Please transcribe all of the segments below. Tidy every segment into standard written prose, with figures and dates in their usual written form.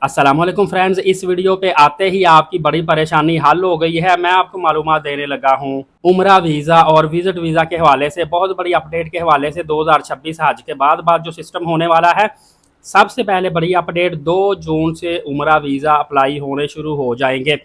अस्सलाम वालेकुम फ्रेंड्स, इस वीडियो पे आते ही आपकी बड़ी परेशानी हल हो गई है। मैं आपको मालूमात देने लगा हूँ उम्रा वीज़ा और विजिट वीज़ा के हवाले से। बहुत बड़ी अपडेट के हवाले से 2026 हज के बाद जो सिस्टम होने वाला है। सबसे पहले बड़ी अपडेट, 2 जून से उम्रा वीज़ा अप्लाई होने शुरू हो जाएंगे।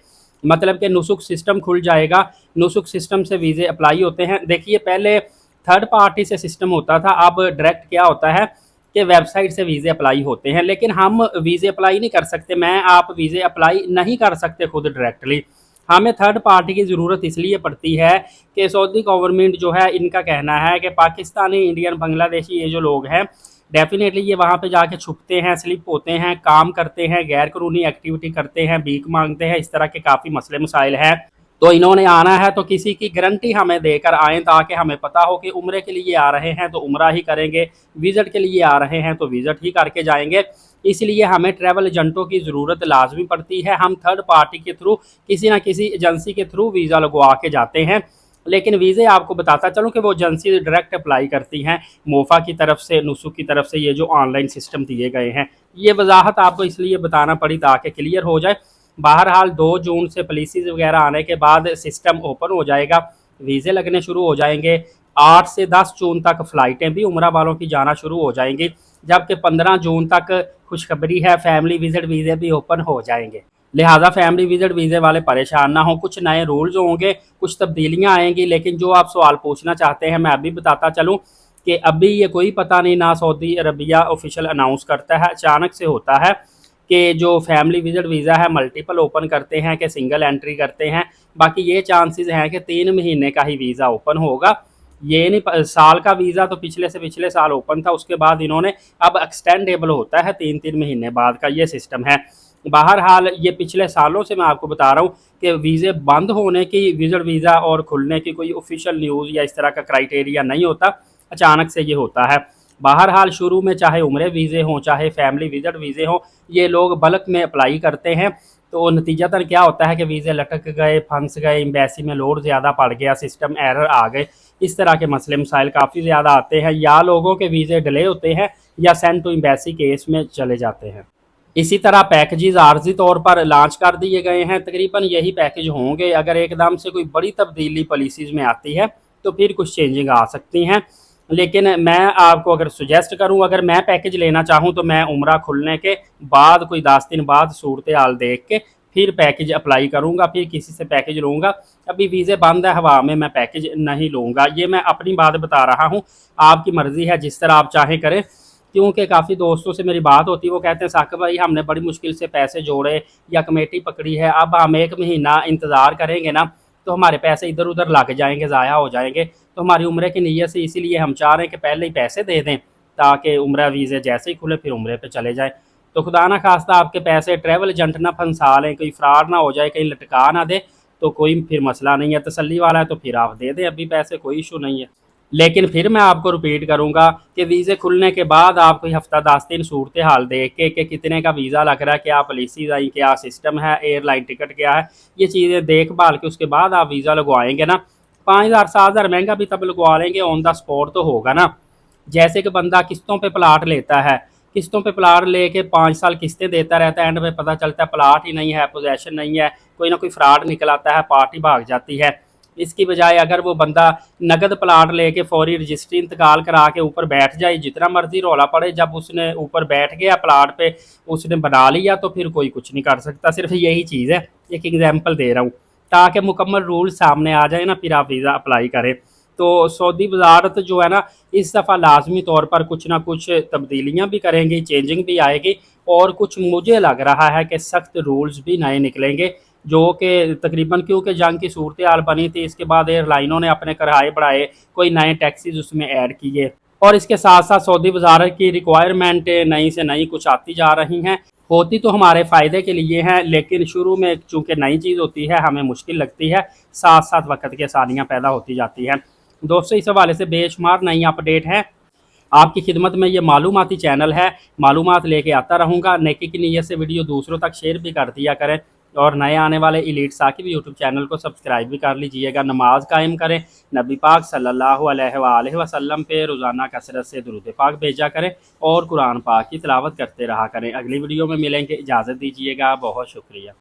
मतलब कि नुसुक सिस्टम खुल जाएगा। नुसुक सिस्टम से वीज़े अप्लाई होते हैं। देखिए, पहले थर्ड पार्टी से सिस्टम होता था, अब डायरेक्ट क्या होता है कि वेबसाइट से वीज़े अप्लाई होते हैं। लेकिन हम वीज़े अप्लाई नहीं कर सकते, मैं आप वीज़े अप्लाई नहीं कर सकते खुद डायरेक्टली। हमें थर्ड पार्टी की ज़रूरत इसलिए पड़ती है कि सऊदी गवर्नमेंट जो है, इनका कहना है कि पाकिस्तानी, इंडियन, बांग्लादेशी ये जो लोग हैं, डेफिनेटली ये वहाँ पे जाके छुपते हैं, स्लिप होते हैं, काम करते हैं, गैर कानूनी एक्टिविटी करते हैं, भीख मांगते हैं, इस तरह के काफ़ी मसले मसाइल हैं। तो इन्होंने आना है तो किसी की गारंटी हमें देकर आएँ, ताकि हमें पता हो कि उम्रे के लिए आ रहे हैं तो उम्रा ही करेंगे, विज़िट के लिए आ रहे हैं तो विज़िट ही करके जाएंगे। इसलिए हमें ट्रैवल एजेंटों की ज़रूरत लाजमी पड़ती है। हम थर्ड पार्टी के थ्रू, किसी न किसी एजेंसी के थ्रू वीज़ा लगवा के जाते हैं। लेकिन वीज़े आपको बताता चलूँ कि वो एजेंसी डायरेक्ट अप्लाई करती हैं, मोफा की तरफ से, नुसुक की तरफ से, ये जो ऑनलाइन सिस्टम दिए गए हैं। ये वजाहत आपको इसलिए बताना पड़ी ताकि क्लियर हो जाए। बहरहाल 2 जून से पॉलिसीज़ वगैरह आने के बाद सिस्टम ओपन हो जाएगा, वीज़े लगने शुरू हो जाएंगे। 8 से 10 जून तक फ़्लाइटें भी उम्रा वालों की जाना शुरू हो जाएंगी, जबकि 15 जून तक खुशखबरी है, फैमिली विज़िट वीज़े भी ओपन हो जाएंगे। लिहाजा फैमिली विज़िट वीज़े वाले परेशान ना हों। कुछ नए रूल्स होंगे, कुछ तब्दीलियाँ आएंगी। लेकिन जो आप सवाल पूछना चाहते हैं, मैं अभी बताता चलूँ कि अभी ये कोई पता नहीं, ना सऊदी अरबिया ऑफिशियल अनाउंस करता है, अचानक से होता है कि जो फैमिली विज़िट वीज़ा है मल्टीपल ओपन करते हैं कि सिंगल एंट्री करते हैं। बाकी ये चांसेस हैं कि 3 महीने का ही वीज़ा ओपन होगा। ये नहीं, साल का वीज़ा तो पिछले से पिछले साल ओपन था, उसके बाद इन्होंने अब एक्सटेंडेबल होता है 3-3 महीने बाद का, ये सिस्टम है। बहरहाल ये पिछले सालों से मैं आपको बता रहा हूँ कि वीज़े बंद होने की, विज़िट वीज़ा और खुलने की कोई ऑफिशियल न्यूज़ या इस तरह का क्राइटेरिया नहीं होता, अचानक से ये होता है। बहरहाल शुरू में चाहे उम्रे वीज़े हों, चाहे फैमिली विज़िट वीज़े हों, ये लोग बल्क में अप्लाई करते हैं। तो नतीजतन क्या होता है कि वीज़े लटक गए, फंस गए, एम्बेसी में लोड ज़्यादा पड़ गया, सिस्टम एरर आ गए, इस तरह के मसले मसाइल काफ़ी ज़्यादा आते हैं। या लोगों के वीज़े डिले होते हैं या सेंड टू एम्बेसी केस में चले जाते हैं। इसी तरह पैकेजेस आर्जी तौर पर लॉन्च कर दिए गए हैं। तकरीबन यही पैकेज होंगे। अगर एकदम से कोई बड़ी तब्दीली पॉलिसीज़ में आती है तो फिर कुछ चेंजिंग आ सकती हैं। लेकिन मैं आपको अगर सुजेस्ट करूं, अगर मैं पैकेज लेना चाहूं तो मैं उम्रा खुलने के बाद कोई 10 दिन बाद सूरत हाल देख के फिर पैकेज अप्लाई करूंगा, फिर किसी से पैकेज लूँगा। अभी वीज़े बंद है हवा में, मैं पैकेज नहीं लूँगा। ये मैं अपनी बात बता रहा हूँ, आपकी मर्ज़ी है, जिस तरह आप चाहें करें। क्योंकि काफ़ी दोस्तों से मेरी बात होती है, वो कहते हैं साकिब भाई, हमने बड़ी मुश्किल से पैसे जोड़े या कमेटी पकड़ी है, अब हम 1 महीना इंतज़ार करेंगे ना तो हमारे पैसे इधर उधर लग जाएंगे, ज़ाया हो जाएंगे। तो हमारी उम्रे की नीयत से इसीलिए हम चाह रहे हैं कि पहले ही पैसे दे दें, ताकि उम्रा वीज़े जैसे ही खुले फिर उम्रे पे चले जाएं। तो खुदा ना खास्ता आपके पैसे ट्रैवल एजेंट ना फंसा लें, कोई फ्रॉड ना हो जाए, कहीं लटका ना दे, तो कोई फिर मसला नहीं है। तसल्ली वाला है तो फिर आप दे दें अभी पैसे, कोई इशू नहीं है। लेकिन फिर मैं आपको रिपीट करूंगा कि वीज़े खुलने के बाद आप कोई हफ्ता 10 दिन सूरत हाल देख के कि कितने का वीज़ा लग रहा है, क्या पॉलिसीज़ आई, क्या सिस्टम है, एयरलाइन टिकट क्या है, ये चीज़ें देख भाल के उसके बाद आप वीज़ा लगवाएंगे ना। 5,000-7,000 महंगा भी तब लगवा लेंगे, ऑन द स्पॉट तो होगा ना। जैसे कि बंदा किस्तों पे प्लाट लेता है, किस्तों पे प्लाट लेके 5 साल किस्तें देता रहता है, एंड में पता चलता है प्लाट ही नहीं है, पोजेशन नहीं है, कोई ना कोई फ्रॉड निकल आता है, पार्टी भाग जाती है। इसकी बजाय अगर वो बंदा नगद प्लाट लेके फौरी रजिस्ट्री इंतकाल करा के ऊपर बैठ जाए, जितना मर्जी रौला पड़े, जब उसने ऊपर बैठ गया प्लाट पे, उसने बना लिया, तो फिर कोई कुछ नहीं कर सकता। सिर्फ यही चीज़ है, एक एग्जाम्पल दे रहा हूँ ताकि मुकम्मल रूल सामने आ जाए ना, फिर आप वीज़ा अप्लाई करें। तो सऊदी वजारत जो है ना, इस दफ़ा लाजमी तौर पर कुछ ना कुछ तब्दीलियाँ भी करेंगी, चेंजिंग भी आएगी, और कुछ मुझे लग रहा है कि सख्त रूल्स भी नए निकलेंगे, जो कि तकरीबन, क्योंकि जंग की सूरत हाल बनी थी, इसके बाद एयरलाइनों ने अपने किराए बढ़ाए, कोई नए टैक्सीज उसमें ऐड किए, और इसके साथ साथ सऊदी वजारत की रिक्वायरमेंट नई से नई कुछ आती जा रही हैं। होती तो हमारे फ़ायदे के लिए हैं, लेकिन शुरू में चूँकि नई चीज़ होती है हमें मुश्किल लगती है, साथ साथ वक्त की आसानियाँ पैदा होती जाती हैं। दोस्तों, इस हवाले से बेशुमार नई अपडेट है आपकी खिदमत में। ये मालूमाती चैनल है, मालूमात लेके आता रहूँगा। नेकी की नीयत से वीडियो दूसरों तक शेयर भी कर दिया करें, और नए आने वाले एलीट साकिब यूट्यूब चैनल को सब्सक्राइब भी कर लीजिएगा। नमाज कायम करें, नबी पाक सल्लल्लाहु अलैहि वसल्लम पे रोज़ाना कसरत से दुरूद पाक भेजा करें और कुरान पाक की तिलावत करते रहा करें। अगली वीडियो में मिलेंगे, इजाज़त दीजिएगा, बहुत शुक्रिया।